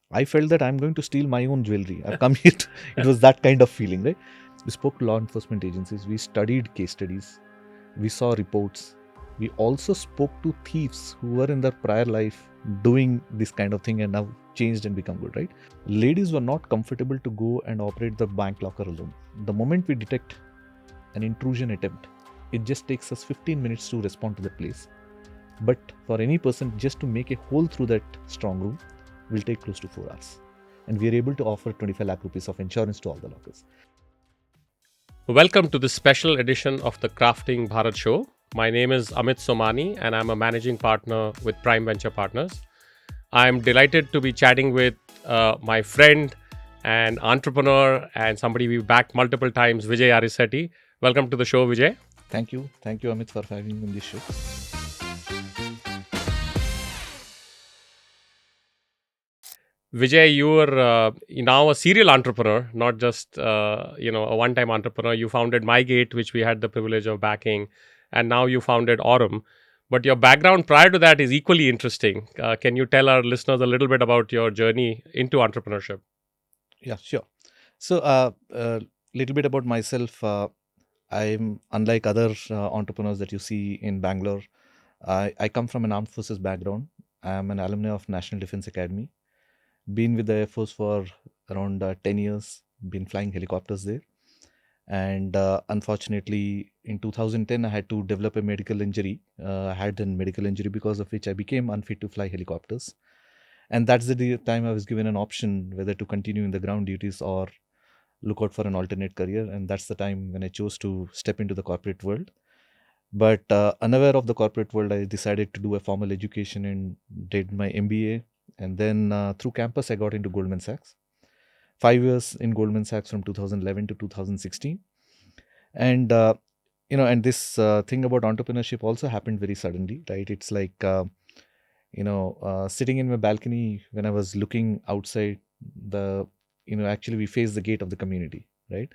I felt that I'm going to steal my own jewelry. I've come here. It was that kind of feeling, right? We spoke to law enforcement agencies. We studied case studies. We saw reports. We also spoke to thieves who were in their prior life doing this kind of thing and now changed and become good, right? Ladies were not comfortable to go and operate the bank locker alone. The moment we detect an intrusion attempt, it just takes us 15 minutes to respond to that place. But for any person just to make a hole through that strong room will take close to 4 hours. And we are able to offer 25 lakh rupees of insurance to all the lockers. Welcome to this special edition of the Crafting Bharat show. My name is Amit Somani and I'm a managing partner with Prime Venture Partners. I'm delighted to be chatting with my friend and entrepreneur and somebody we've backed multiple times, Vijay Arisetty. Welcome to the show, Vijay. Thank you. Thank you, Amit, for having me on this show. Vijay, you are now a serial entrepreneur, not just a one-time entrepreneur. You founded MyGate, which we had the privilege of backing, and now you founded Aurum. But your background prior to that is equally interesting. Can you tell our listeners a little bit about your journey into entrepreneurship? Yeah, sure. So, little bit about myself. I'm unlike other entrepreneurs that you see in Bangalore. I come from an armed forces background. I'm an alumni of National Defense Academy. Been with the Air Force for around 10 years. Been flying helicopters there. And unfortunately, in 2010, I had to develop a medical injury. I had a medical injury because of which I became unfit to fly helicopters. And that's the time I was given an option whether to continue in the ground duties or look out for an alternate career. And that's the time when I chose to step into the corporate world. But unaware of the corporate world, I decided to do a formal education and did my MBA. And then through campus, I got into Goldman Sachs. 5 years in Goldman Sachs from 2011 to 2016. And and this thing about entrepreneurship also happened very suddenly, right? It's like sitting in my balcony when I was looking outside the actually we face the gate of the community, right?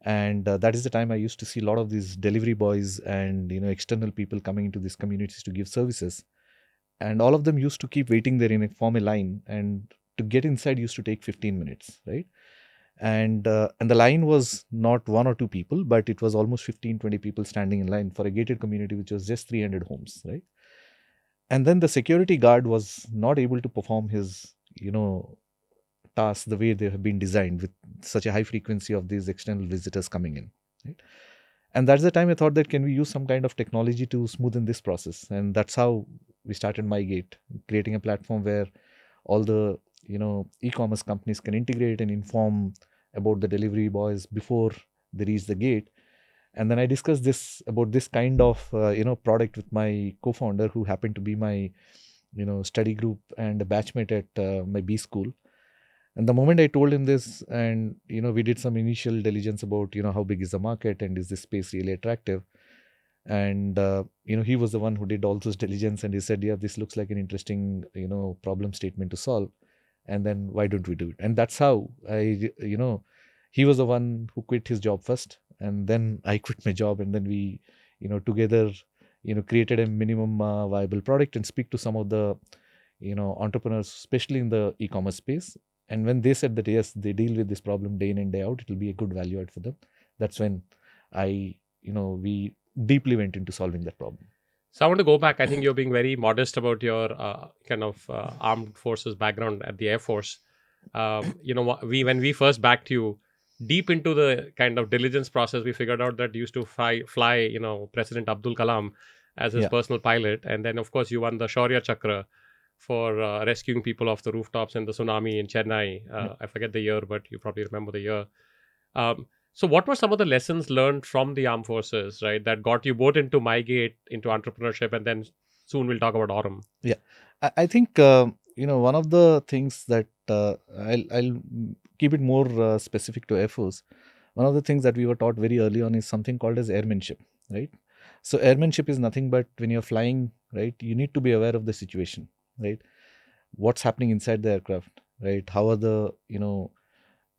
And that is the time I used to see a lot of these delivery boys and external people coming into these communities to give services, and all of them used to keep waiting there in a form a line, and to get inside used to take 15 minutes, right? And the line was not one or two people, but it was almost 15-20 people standing in line for a gated community which was just 300 homes, right? And then the security guard was not able to perform his tasks the way they have been designed, with such a high frequency of these external visitors coming in, right? And that's the time I thought that can we use some kind of technology to smoothen this process, and that's how we started MyGate, creating a platform where all the e-commerce companies can integrate and inform about the delivery boys before they reach the gate. And then I discussed this about this kind of product with my co-founder, who happened to be my study group and a batchmate at my B school. And the moment I told him this, and we did some initial diligence about how big is the market and is this space really attractive. And he was the one who did all this diligence, and he said, yeah, this looks like an interesting problem statement to solve, and then why don't we do it? And that's how he was the one who quit his job first, and then I quit my job, and then we together created a minimum viable product and speak to some of the entrepreneurs, especially in the e-commerce space. And when they said that yes, they deal with this problem day in and day out, it will be a good value add for them. That's when we deeply went into solving that problem. So I want to go back. I think you're being very modest about your armed forces background at the Air Force. When we first backed you, deep into the kind of diligence process, we figured out that you used to fly President Abdul Kalam as his Yeah. personal pilot, and then of course you won the Shaurya Chakra for rescuing people off the rooftops in the tsunami in Chennai. I forget the year, but you probably remember the year. So, what were some of the lessons learned from the armed forces, right, that got you both into MyGate, into entrepreneurship, and then soon we'll talk about Aurum? Yeah, I think one of the things that I'll keep it more specific to Air Force. One of the things that we were taught very early on is something called as airmanship, right? So airmanship is nothing but when you're flying, right? You need to be aware of the situation, right? What's happening inside the aircraft, right? How are the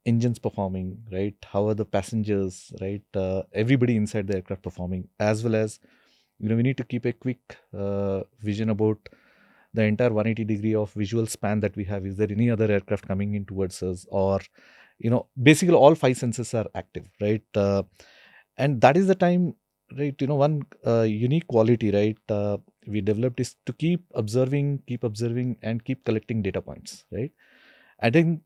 engines performing, right? How are the passengers, right? Everybody inside the aircraft performing, as well as we need to keep a quick vision about the entire 180-degree of visual span that we have. Is there any other aircraft coming in towards us? Or, basically all five senses are active, right? And that is the time, right? One unique quality, right, we developed is to keep observing, and keep collecting data points, right? I think,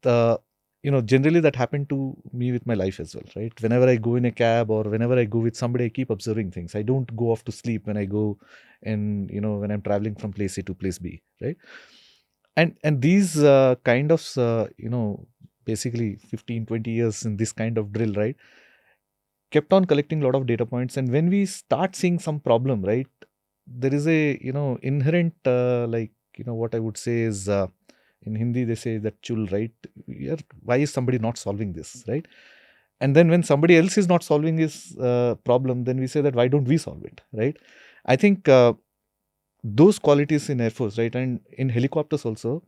generally that happened to me with my life as well, right? Whenever I go in a cab or whenever I go with somebody, I keep observing things. I don't go off to sleep when I go, and when I'm traveling from place A to place B, right? And these kind of, basically 15, 20 years in this kind of drill, right, kept on collecting a lot of data points. And when we start seeing some problem, right, there is a, inherent, like, what I would say is, in Hindi, they say that chul, right? Why is somebody not solving this, right? And then when somebody else is not solving this problem, then we say that why don't we solve it, right? I think those qualities in Air Force, right, and in helicopters also,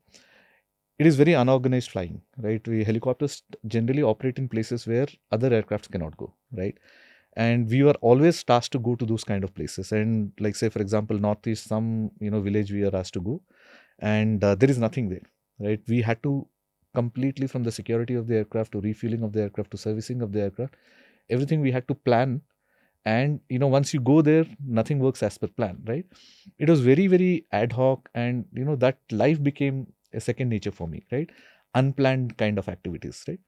it is very unorganized flying, right? We helicopters generally operate in places where other aircrafts cannot go, right? And we were always tasked to go to those kind of places. And like, say for example, northeast, some village we are asked to go, and there is nothing there, right? We had to completely, from the security of the aircraft to refueling of the aircraft to servicing of the aircraft, everything we had to plan. And once you go there, nothing works as per plan, right? It was very, very ad hoc, and that life became a second nature for me, right? Unplanned kind of activities, right?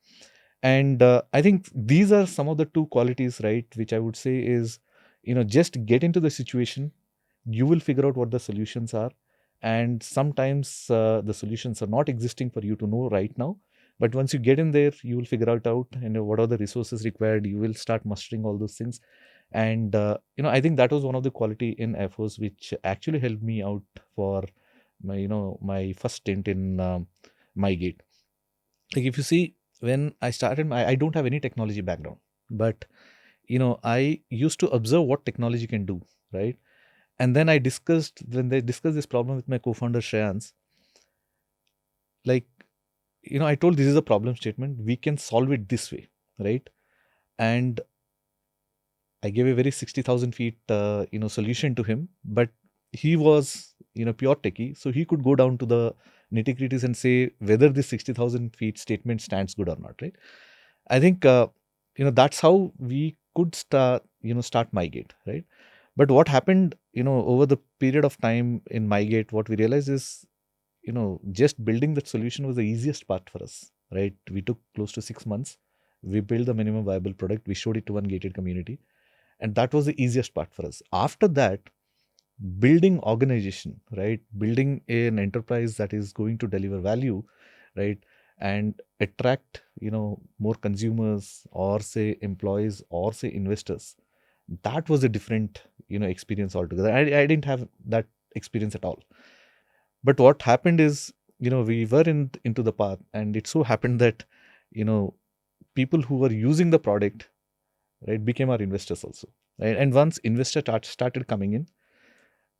And I think these are some of the two qualities, right, which I would say is, just get into the situation, you will figure out what the solutions are. And sometimes the solutions are not existing for you to know right now, but once you get in there, you will figure out, what are the resources required. You will start mastering all those things. And I think that was one of the quality in Air Force which actually helped me out for my, my first stint in my gate. Like, if you see, when I started, I don't have any technology background, but I used to observe what technology can do, right? And then when they discussed this problem with my co-founder Shreyans, like, I told, this is a problem statement, we can solve it this way, right? And I gave a very 60,000 feet, solution to him, but he was, pure techie. So he could go down to the nitty gritties and say whether this 60,000 feet statement stands good or not, right? I think, that's how we could start MyGate, right? But what happened, over the period of time in MyGate, what we realized is, just building that solution was the easiest part for us, right? We took close to 6 months. We built the minimum viable product. We showed it to one gated community, and that was the easiest part for us. After that, building organization, right? Building an enterprise that is going to deliver value, right? And attract, more consumers, or say employees, or say investors. That was a different, experience altogether. I didn't have that experience at all. But what happened is, we were into the path, and it so happened that, you know, people who were using the product, right, became our investors also, right? And once investors started coming in,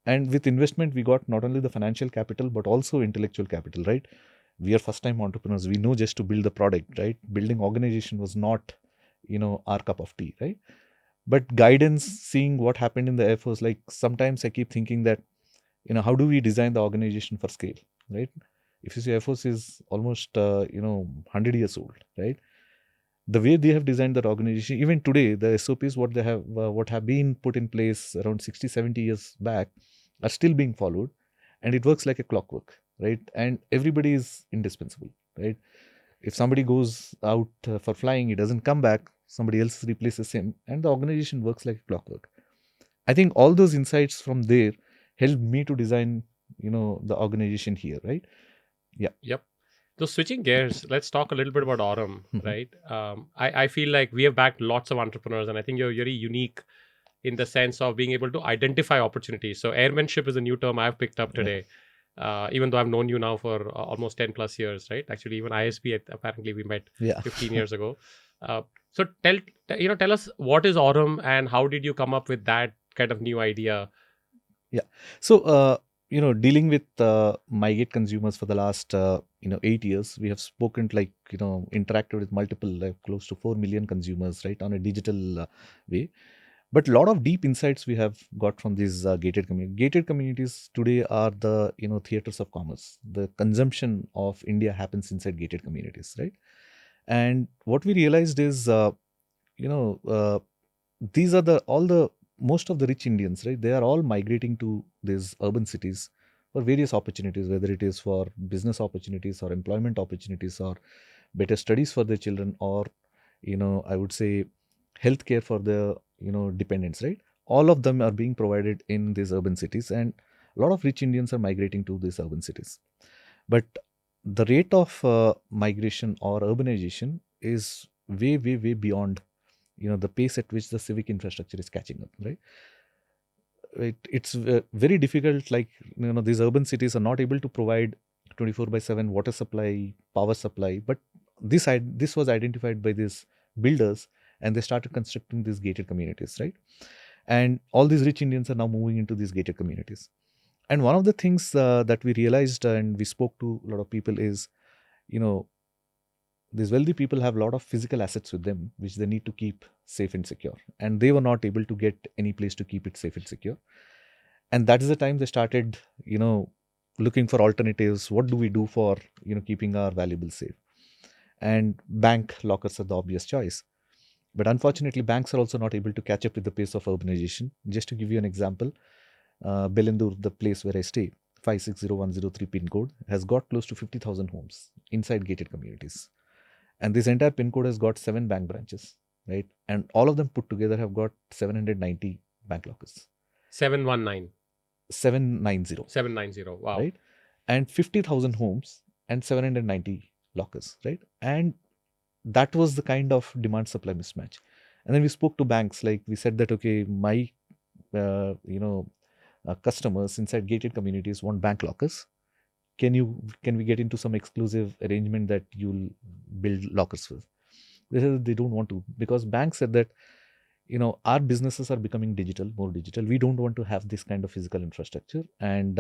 and with investment, we got not only the financial capital but also intellectual capital, right? We are first time entrepreneurs. We know just to build the product, right? Building organization was not, our cup of tea, right? But guidance, seeing what happened in the Air Force, like sometimes I keep thinking that, how do we design the organization for scale, right? If you see, Air Force is almost, 100 years old, right? The way they have designed that organization, even today, the SOPs, what have been put in place around 60, 70 years back, are still being followed, and it works like a clockwork, right? And everybody is indispensable, right? If somebody goes out for flying, he doesn't come back, somebody else replaces him, and the organization works like a clockwork. I think all those insights from there helped me to design, the organization here, right? Yeah. Yep. So switching gears, let's talk a little bit about Aurum, Mhm. right? I feel like we have backed lots of entrepreneurs, and I think you're very unique in the sense of being able to identify opportunities. So airmanship is a new term I've picked up Yeah. today, even though I've known you now for almost 10 plus years, right? Actually, even ISB, apparently we met Yeah. 15 years ago. So tell us what is Aurum and how did you come up with that kind of new idea? Yeah. So, dealing with MyGate consumers for the last, 8 years, we have spoken, like, interacted with multiple, like close to 4 million consumers, right, on a digital way. But a lot of deep insights we have got from these gated communities. Gated communities today are the theaters of commerce. The consumption of India happens inside gated communities, right? And what we realized is, you know, these are the all the most of the rich Indians, right? They are all migrating to these urban cities for various opportunities, whether it is for business opportunities or employment opportunities or better studies for their children, or I would say healthcare for the dependents, right? All of them are being provided in these urban cities, and a lot of rich Indians are migrating to these urban cities. But the rate of migration or urbanization is way beyond the pace at which the civic infrastructure is catching up, right? It's very difficult, like these urban cities are not able to provide 24 by 7 water supply, power supply, but this was identified by these builders, and they started constructing these gated communities, right? And all these rich Indians are now moving into these gated communities. And one of the things that we realized, and we spoke to a lot of people, is you know these wealthy people have a lot of physical assets with them which they need to keep safe and secure, and they were not able to get any place to keep it safe and secure. And that is the time they started looking for alternatives. What do we do for keeping our valuables safe? And bank lockers are the obvious choice, but unfortunately banks are also not able to catch up with the pace of urbanization. Just to give you an example, Belendur, the place where I stay, 560103 pin code, has got close to 50,000 homes inside gated communities. And this entire pin code has got 7 bank branches, right? And all of them put together have got 790 bank lockers. 719. 790. 790. Wow. Right? And 50,000 homes and 790 lockers, right? And that was the kind of demand supply mismatch. And then we spoke to banks, like we said that, okay, my, customers inside gated communities want bank lockers. Can we get into some exclusive arrangement that you'll build lockers with? They said they don't want to, because banks said that our businesses are becoming more digital. We don't want to have this kind of physical infrastructure, and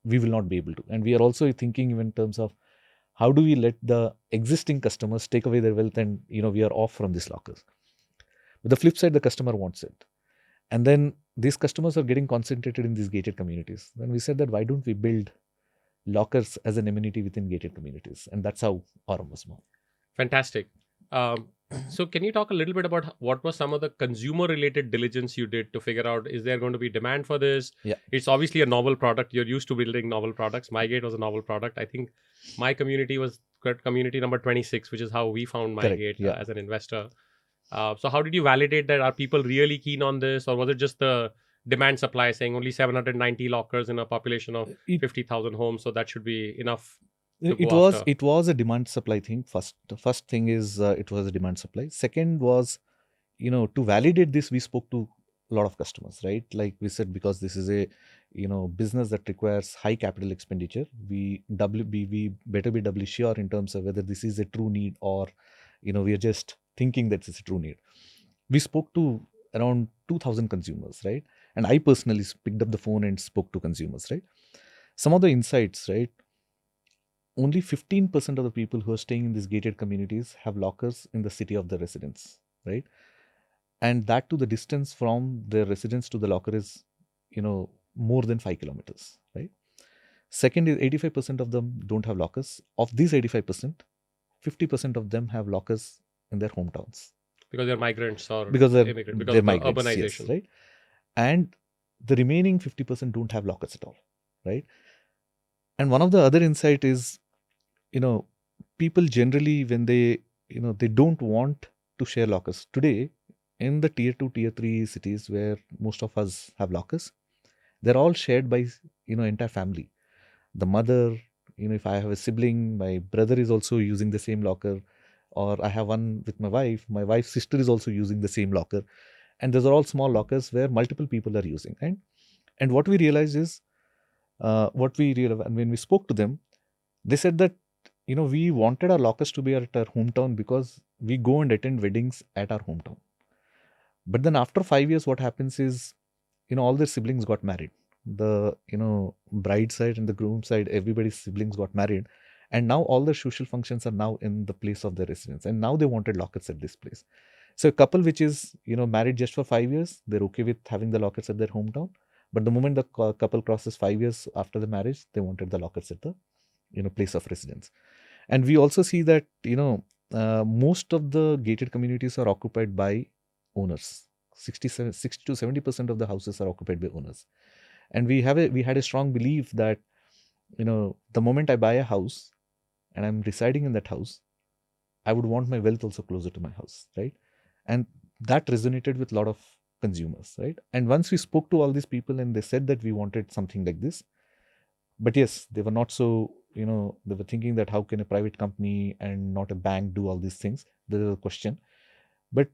we will not be able to. And we are also thinking in terms of how do we let the existing customers take away their wealth, and we are off from these lockers. But the flip side, the customer wants it, and then these customers are getting concentrated in these gated communities. Then we said that why don't we build lockers as an amenity within gated communities, and that's how Aurum was born. Fantastic. Um, so, can you talk a little bit about what was some of the consumer related diligence you did to figure out, is there going to be demand for this? Yeah. It's obviously a novel product. You're used to building novel products. MyGate was a novel product. I think my community was community number 26, which is how we found Correct. MyGate Yeah. as an investor. So, how did you validate that? Are people really keen on this, or was it just the demand supply saying only 790 lockers in a population of 50,000 homes, so that should be enough to It go was after? it was a demand supply thing. First thing is, it was a demand supply. Second was, to validate this, we spoke to a lot of customers, right? Like we said, because this is a business that requires high capital expenditure, we better be doubly sure in terms of whether this is a true need, or we are just thinking that it's a true need. We spoke to around 2,000 consumers, right? And I personally picked up the phone and spoke to consumers, right? Some of the insights, right? Only 15% of the people who are staying in these gated communities have lockers in the city of their residence, right? And that to the distance from their residence to the locker is, more than 5 kilometers, right? Second is 85% of them don't have lockers. Of these 85%, 50% of them have lockers in their hometowns. Because they're migrants or Because immigrants, because they're of the migrants, yes, urbanization. right? And the remaining 50% don't have lockers at all, right? And one of the other insight is, you know, people generally, when they don't want to share lockers. Today, in the tier 2, tier 3 cities where most of us have lockers, they're all shared by, entire family. The mother, if I have a sibling, my brother is also using the same locker, or I have one with my wife's sister is also using the same locker. And those are all small lockers where multiple people are using. And what we realized is, and when we spoke to them, they said that, we wanted our lockers to be at our hometown because we go and attend weddings at our hometown. But then after 5 years, what happens is, all their siblings got married. The, bride side and the groom side, everybody's siblings got married. And now all the social functions are now in the place of their residence. And now they wanted lockers at this place. So a couple which is, married just for 5 years, they're okay with having the lockers at their hometown. But the moment the couple crosses 5 years after the marriage, they wanted the lockers at the, place of residence. And we also see that, most of the gated communities are occupied by owners. 60 to 70% of the houses are occupied by owners. And we had a strong belief that, the moment I buy a house and I'm residing in that house, I would want my wealth also closer to my house, right? And that resonated with a lot of consumers, right? And once we spoke to all these people and they said that we wanted something like this, but yes, they were not so, they were thinking that how can a private company and not a bank do all these things? There is a question. But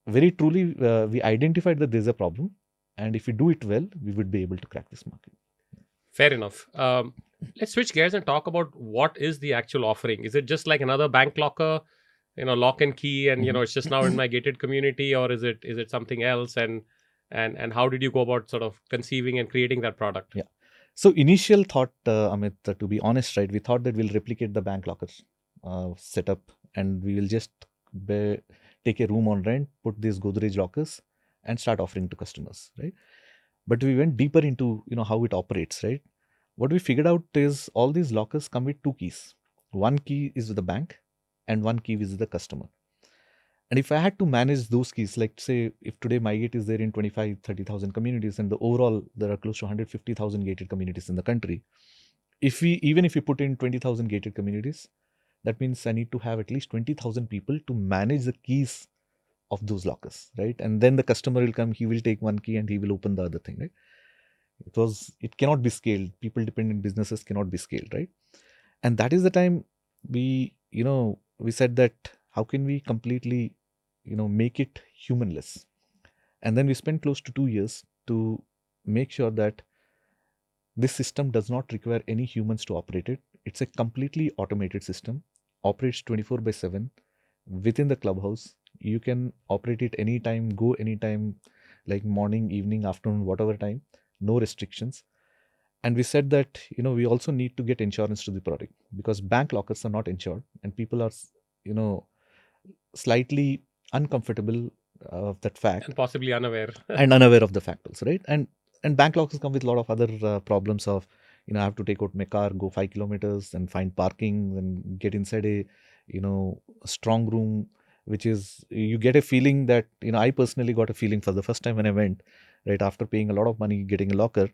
very truly, we identified that there's a problem. And if we do it well, we would be able to crack this market. Fair enough. Let's switch gears and talk about what is the actual offering. Is it just like another bank locker, lock and key, and Mhm. it's just now in my gated community, or is it something else? And how did you go about sort of conceiving and creating that product? Yeah. So initial thought, Amit, to be honest, right, we thought that we'll replicate the bank lockers setup, and we will just be, take a room on rent, put these Godrej lockers, and start offering to customers, right? But we went deeper into how it operates, right? What we figured out is all these lockers come with two keys. One key is with the bank, and one key is with the customer. And if I had to manage those keys, like say if today my gate is there in 25, 30,000 communities, and the overall there are close to 150,000 gated communities in the country. If we put in 20,000 gated communities, that means I need to have at least 20,000 people to manage the keys of those lockers, right? And then the customer will come, he will take one key and he will open the other thing, right? It cannot be scaled. People dependent businesses cannot be scaled, right? And that is the time we said that how can we completely, make it humanless? And then we spent close to 2 years to make sure that this system does not require any humans to operate it. It's a completely automated system, operates 24 by 7 within the clubhouse. You can operate it anytime, go anytime, like morning, evening, afternoon, whatever time, no restrictions. And we said that, we also need to get insurance to the product because bank lockers are not insured and people are, you know, slightly uncomfortable of that And fact possibly unaware. and unaware of the fact also, right? And bank lockers come with a lot of other problems of, I have to take out my car, go 5 kilometers and find parking and get inside a strong room, which is, you get a feeling that, I personally got a feeling for the first time when I went, right after paying a lot of money, getting a locker.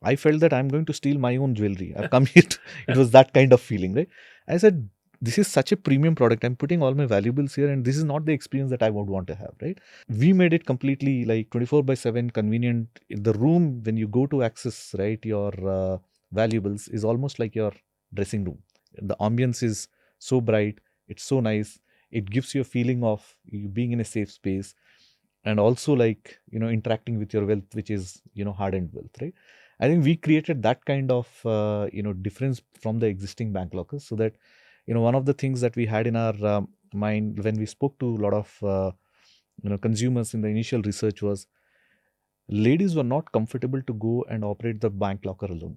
I felt that I'm going to steal my own jewelry. I've come here. It was that kind of feeling, right? I said, this is such a premium product. I'm putting all my valuables here, and this is not the experience that I would want to have, right? We made it completely like 24 by 7 convenient. In the room, when you go to access, right, your valuables is almost like your dressing room. The ambience is so bright. It's so nice. It gives you a feeling of you being in a safe space and also like interacting with your wealth, which is hardened wealth, right? I think we created that kind of difference from the existing bank lockers, so that one of the things that we had in our mind when we spoke to a lot of consumers in the initial research was ladies were not comfortable to go and operate the bank locker alone.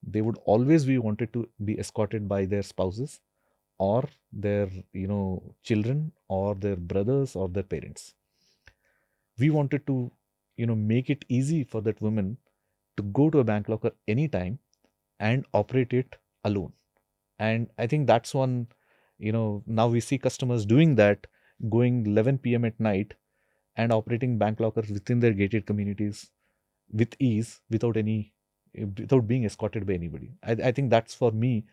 They would always be wanted to be escorted by their spouses or their children or their brothers or their parents. We wanted to make it easy for that woman to go to a bank locker anytime and operate it alone. And I think that's one, now we see customers doing that, going 11 p.m. at night and operating bank lockers within their gated communities with ease without being escorted by anybody. I think that's for me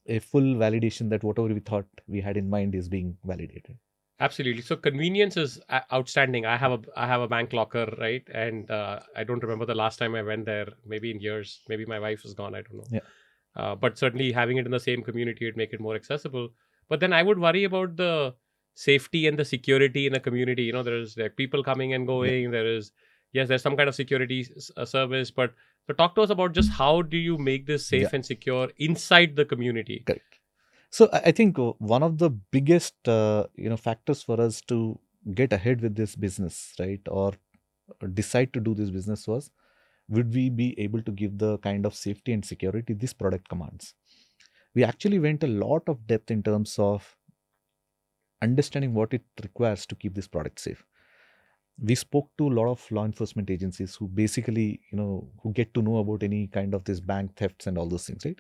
a full validation that whatever we thought we had in mind is being validated. Absolutely. So convenience is outstanding. I have a bank locker, right? And I don't remember the last time I went there. Maybe in years. Maybe my wife is gone. I don't know. Yeah. But certainly having it in the same community would make it more accessible. But then I would worry about the safety and the security in a community. There's like people coming and Yeah. going. There's some kind of security service. But so talk to us about just how do you make this Yeah. safe and secure inside the community? Correct. So I think one of the biggest factors for us to get ahead with this business, right, or decide to do this business was, would we be able to give the kind of safety and security this product commands? We actually went a lot of depth in terms of understanding what it requires to keep this product safe. We spoke to a lot of law enforcement agencies who basically, who get to know about any kind of this bank thefts and all those things, right?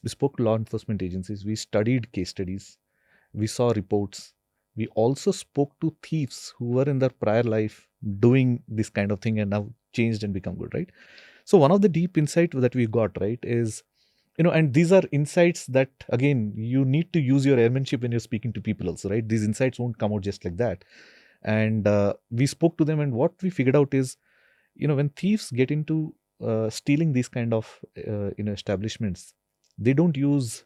We spoke to law enforcement agencies. We studied case studies. We saw reports. We also spoke to thieves who were in their prior life doing this kind of thing and now changed and become good, right? So one of the deep insight that we got, right, is, and these are insights that, again, you need to use your airmanship when you're speaking to people also, right? These insights won't come out just like that. And we spoke to them, and what we figured out is, when thieves get into stealing these kind of, establishments, they don't use,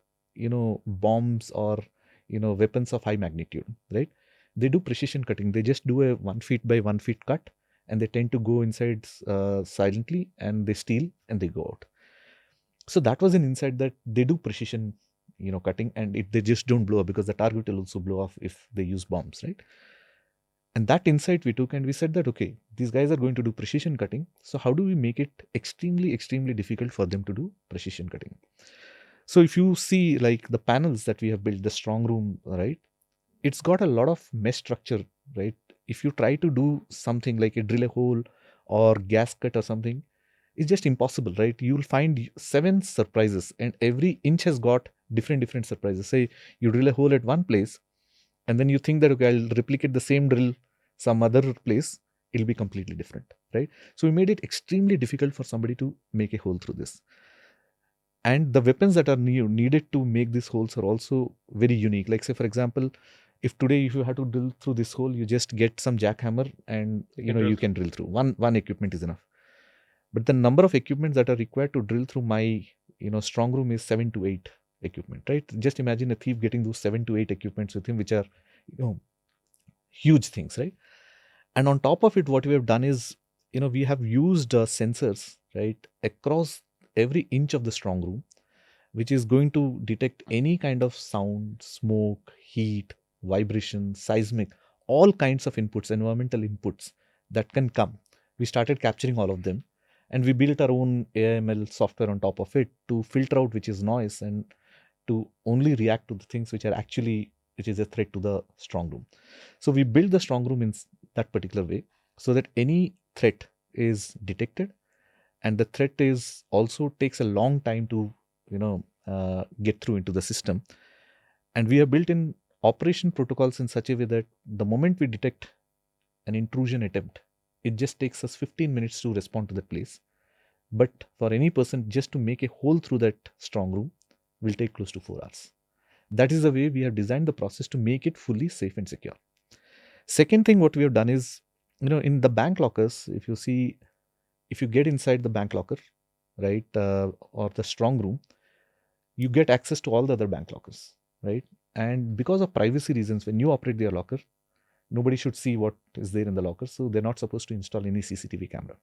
bombs or, weapons of high magnitude, right? They do precision cutting. They just do a 1 feet by 1 feet cut, and they tend to go inside silently, and they steal and they go out. So that was an insight that they do precision, cutting, and they just don't blow up, because the target will also blow off if they use bombs, right? And that insight we took, and we said that, okay, these guys are going to do precision cutting. So how do we make it extremely, extremely difficult for them to do precision cutting? So if you see like the panels that we have built, the strong room, right? It's got a lot of mesh structure, right? If you try to do something like a drill a hole or gasket or something, it's just impossible, right? You'll find 7 surprises, and every inch has got different surprises. Say you drill a hole at one place, and then you think that, okay, I'll replicate the same drill some other place, it'll be completely different, right? So we made it extremely difficult for somebody to make a hole through this. And the weapons that are needed to make these holes are also very unique. Like, say, for example, if you have to drill through this hole, you just get some jackhammer and you can drill through. One equipment is enough. But the number of equipments that are required to drill through my strong room is 7 to 8 equipment, right? Just imagine a thief getting those 7 to 8 equipments with him, which are huge things, right? And on top of it, what we have done is, we have used sensors, right, across every inch of the strong room, which is going to detect any kind of sound, smoke, heat, vibration, seismic, all kinds of inputs, environmental inputs that can come. We started capturing all of them, and we built our own AML software on top of it to filter out which is noise and to only react to the things which is a threat to the strong room. So we build the strong room in that particular way, so that any threat is detected, and the threat is also takes a long time to get through into the system. And we have built in operation protocols in such a way that the moment we detect an intrusion attempt, it just takes us 15 minutes to respond to that place. But for any person just to make a hole through that strong room will take close to 4 hours. That is the way we have designed the process to make it fully safe and secure. Second thing what we have done is, in the bank lockers, if you get inside the bank locker, right, or the strong room, you get access to all the other bank lockers, right? And because of privacy reasons, when you operate their locker, nobody should see what is there in the locker. So they're not supposed to install any CCTV camera.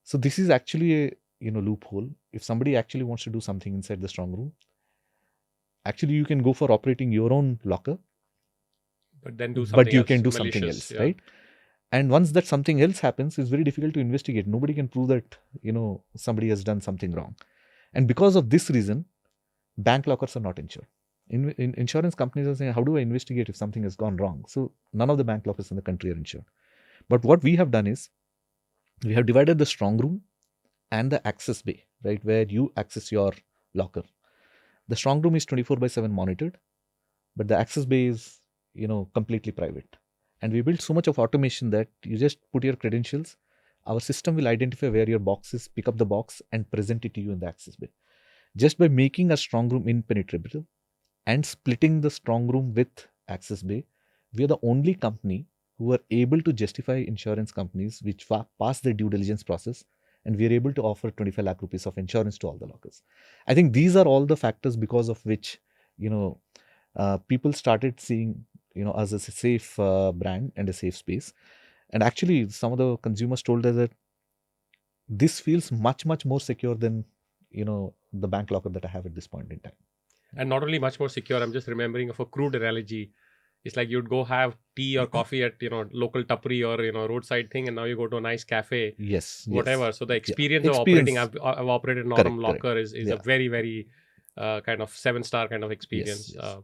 So this is actually a loophole. If somebody actually wants to do something inside the strong room, actually you can go for operating your own locker, but then do but something you else, can do something malicious, else, yeah. right? And once that something else happens, it's very difficult to investigate. Nobody can prove that somebody has done something wrong. And because of this reason, bank lockers are not insured. In insurance companies are saying, how do I investigate if something has gone wrong? So none of the bank lockers in the country are insured. But what we have done is, we have divided the strong room and the access bay, right, where you access your locker. The strong room is 24/7 monitored, but the access bay is completely private. And we built so much of automation that you just put your credentials, our system will identify where your box is, pick up the box and present it to you in the access bay. Just by making a strong room impenetrable and splitting the strong room with access bay, we are the only company who are able to justify insurance companies which pass the due diligence process, and we are able to offer 25 lakh rupees of insurance to all the lockers. I think these are all the factors because of which people started seeing us as a safe brand and a safe space. And actually, some of the consumers told us that this feels much more secure than the bank locker that I have at this point in time. And not only much more secure, I'm just remembering of a crude analogy. It's like you'd go have tea or coffee at local tapri or roadside thing, and now you go to a nice cafe, Yes, whatever. So the yeah. experience of operating, Experience, I've operated an Aurum correct, locker is yeah. a very, very kind of 7-star kind of Yes, experience. yes.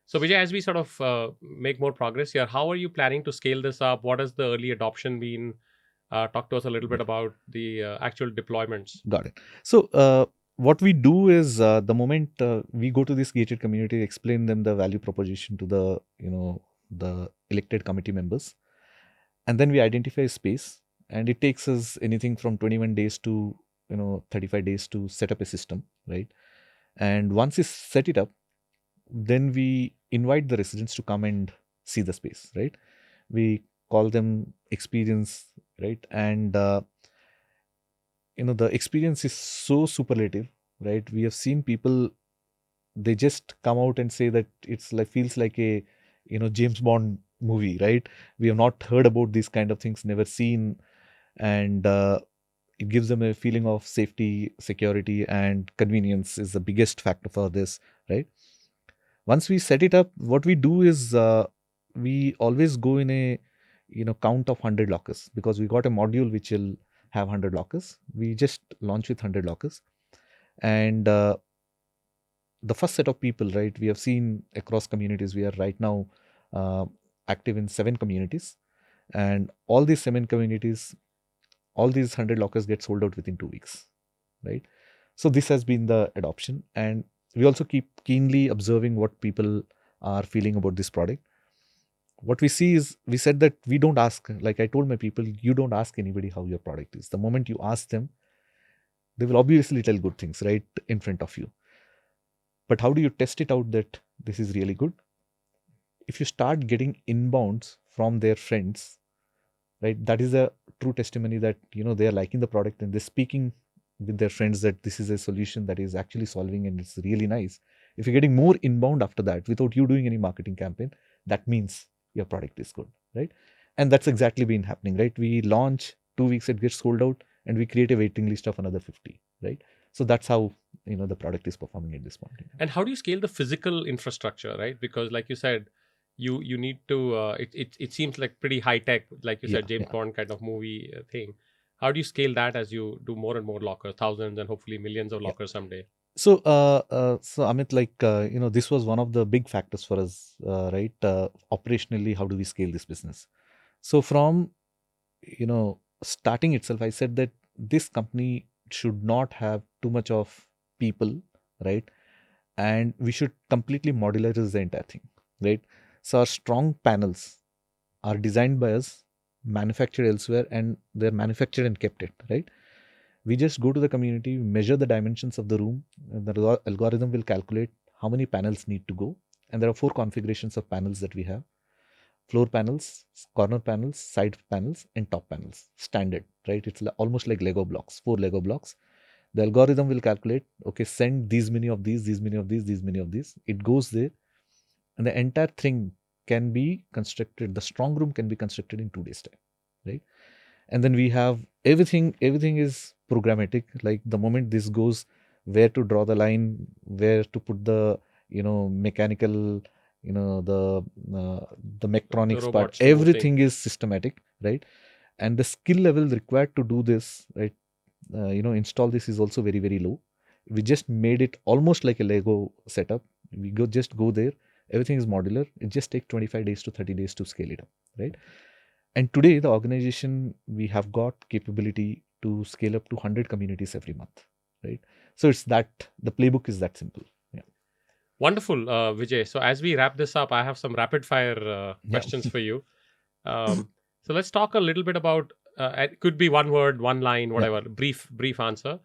So, Vijay, as we sort of make more progress here, how are you planning to scale this up? What has the early adoption been? Talk to us a little bit Yeah, about the actual deployments. got it. So, what we do is the moment we go to this gated community, explain them the value proposition to the the elected committee members, and then we identify a space, and it takes us anything from 21 days to 35 days to set up a system, right? And once we set it up, then we invite the residents to come and see the space, right? We call them experience, right? And the experience is so superlative, right? We have seen people, they just come out and say that it's like feels like a James Bond movie, right? We have not heard about these kind of things, never seen, and it gives them a feeling of safety, security, and convenience is the biggest factor for this, right? Once we set it up, what we do is we always go in a count of 100 lockers, because we got a module which will have 100 lockers. We just launch with 100 lockers, and the first set of people, right? We have seen across communities. We are right now uh, active in 7 communities, and all these 7 communities, all these 100 lockers get sold out within 2 weeks, right? So this has been the adoption, and we also keep keenly observing what people are feeling about this product. What we see is, we said that we don't ask, like I told my people, you don't ask anybody how your product is. The moment you ask them, they will obviously tell good things right in front of you. But how do you test it out that this is really good? If you start getting inbounds from their friends, right, that is a true testimony that they are liking the product, and they're speaking with their friends that this is a solution that is actually solving and it's really nice. If you're getting more inbound after that without you doing any marketing campaign, that means your product is good, right? And that's exactly been happening, right? We launch, 2 weeks it gets sold out, and we create a waiting list of another 50, right? So that's how the product is performing at this point in time. And how do you scale the physical infrastructure, right? Because, like you said, you need to. It seems like pretty high tech, like you Yeah, said, James yeah. Bond kind of movie thing. How do you scale that as you do more and more lockers, thousands and hopefully millions of Yeah. lockers someday? So Amit, like this was one of the big factors for us, right? Operationally, how do we scale this business? So from starting itself, I said that this company should not have too much of people, right? And we should completely modularize the entire thing, right? So our strong panels are designed by us, manufactured elsewhere, and they're manufactured and kept it, right? We just go to the community, measure the dimensions of the room, and the algorithm will calculate how many panels need to go. And there are 4 configurations of panels that we have: floor panels, corner panels, side panels, and top panels. Standard, right? It's almost like Lego blocks, 4 Lego blocks. The algorithm will calculate, okay, send these many of these many of these many of these. It goes there, and the entire thing can be constructed. The strong room can be constructed in 2 days' time, right? And then we have everything is programmatic. Like the moment this goes, where to draw the line, where to put the mechanical, the the The mechatronics part, robots to move things. everything is systematic, right? And the skill level required to do this, right, install this, is also very very low. We just made it almost like a Lego setup. We just go there, everything is modular. It just takes 25 days to 30 days to scale it up, right? And today, the organization, we have got capability to scale up to 100 communities every month, right? So it's that, the playbook is that simple. Yeah. Wonderful, Vijay. So as we wrap this up, I have some rapid fire Yeah. questions for you. So let's talk a little bit about. It could be one word, one line, Yeah. whatever. Brief answer.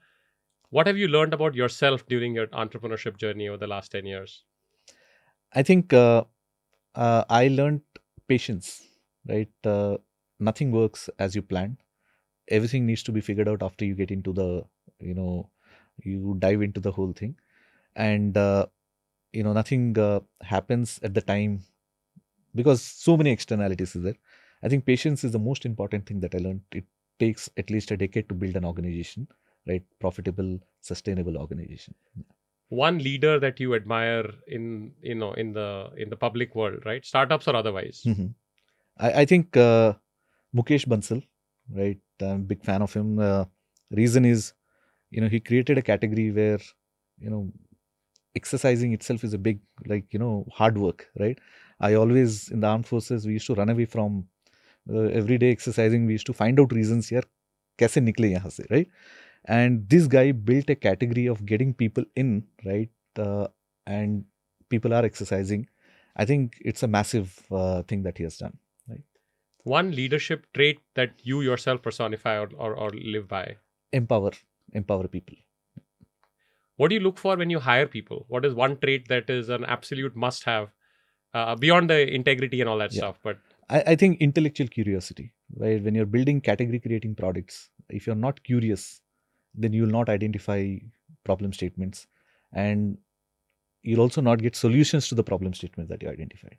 What have you learned about yourself during your entrepreneurship journey over the last 10 years? I think I learned patience, right? Nothing works as you planned. Everything needs to be figured out after you get into the, you dive into the whole thing. And, nothing happens at the time, because so many externalities is there. I think patience is the most important thing that I learned. It takes at least a decade to build an organization, right? Profitable, sustainable organization. One leader that you admire in in the public world, right? Startups or otherwise. Mhm. I think Mukesh Bansal, right? I'm a big fan of him. Reason is, he created a category where, you know, exercising itself is a big, hard work, right? I always, in the armed forces, we used to run away from everyday exercising. We used to find out reasons here, kaise nikle yahan se, right? And this guy built a category of getting people in, right? And people are exercising. I think it's a massive thing that he has done, right? One leadership trait that you yourself personify or live by. Empower people. What do you look for when you hire people? What is one trait that is an absolute must have, beyond the integrity and all that Yeah. stuff? But I think intellectual curiosity, right? When you're building category creating products, if you're not curious, then you'll not identify problem statements, and you'll also not get solutions to the problem statements that you identified.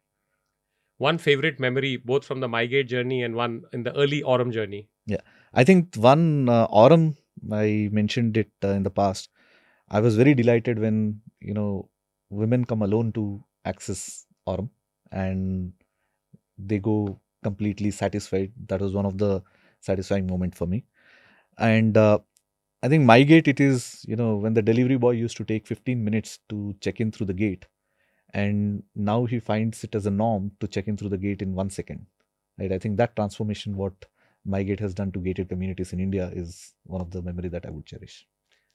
one favorite memory, both from the Mygate journey and one in the early Aurum journey. Yeah, I think one Aurum, I mentioned it in the past. I was very delighted when women come alone to access Aurum, and they go completely satisfied. That was one of the satisfying moment for me. And I think my gate, it is, when the delivery boy used to take 15 minutes to check in through the gate, and now he finds it as a norm to check in through the gate in 1 second. Right? I think that transformation, what MyGate has done to gated communities in India, is one of the memory that I would cherish.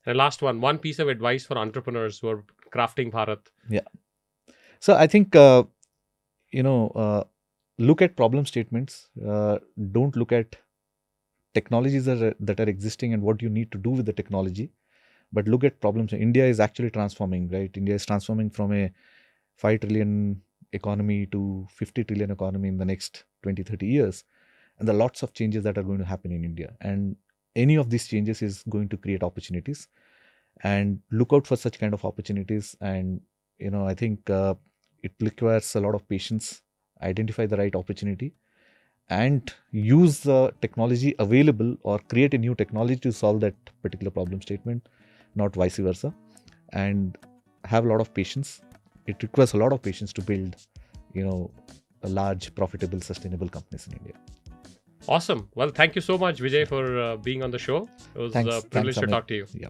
And the last one piece of advice for entrepreneurs who are crafting Bharat. Yeah. So I think, you know, look at problem statements. Don't look at technologies that are existing and what you need to do with the technology, but look at problems. India is actually transforming, right? India is transforming from a 5 trillion economy to 50 trillion economy in the next 20-30 years. And there are lots of changes that are going to happen in India. And any of these changes is going to create opportunities. And look out for such kind of opportunities. And, I think it requires a lot of patience, identify the right opportunity, and use the technology available or create a new technology to solve that particular problem statement, not vice versa. And have a lot of patience. It requires a lot of patience to build, a large, profitable, sustainable companies in India. Awesome. Well, thank you so much, Vijay, for being on the show. It was a Thanks, privilege to Amit. talk to you. Yeah.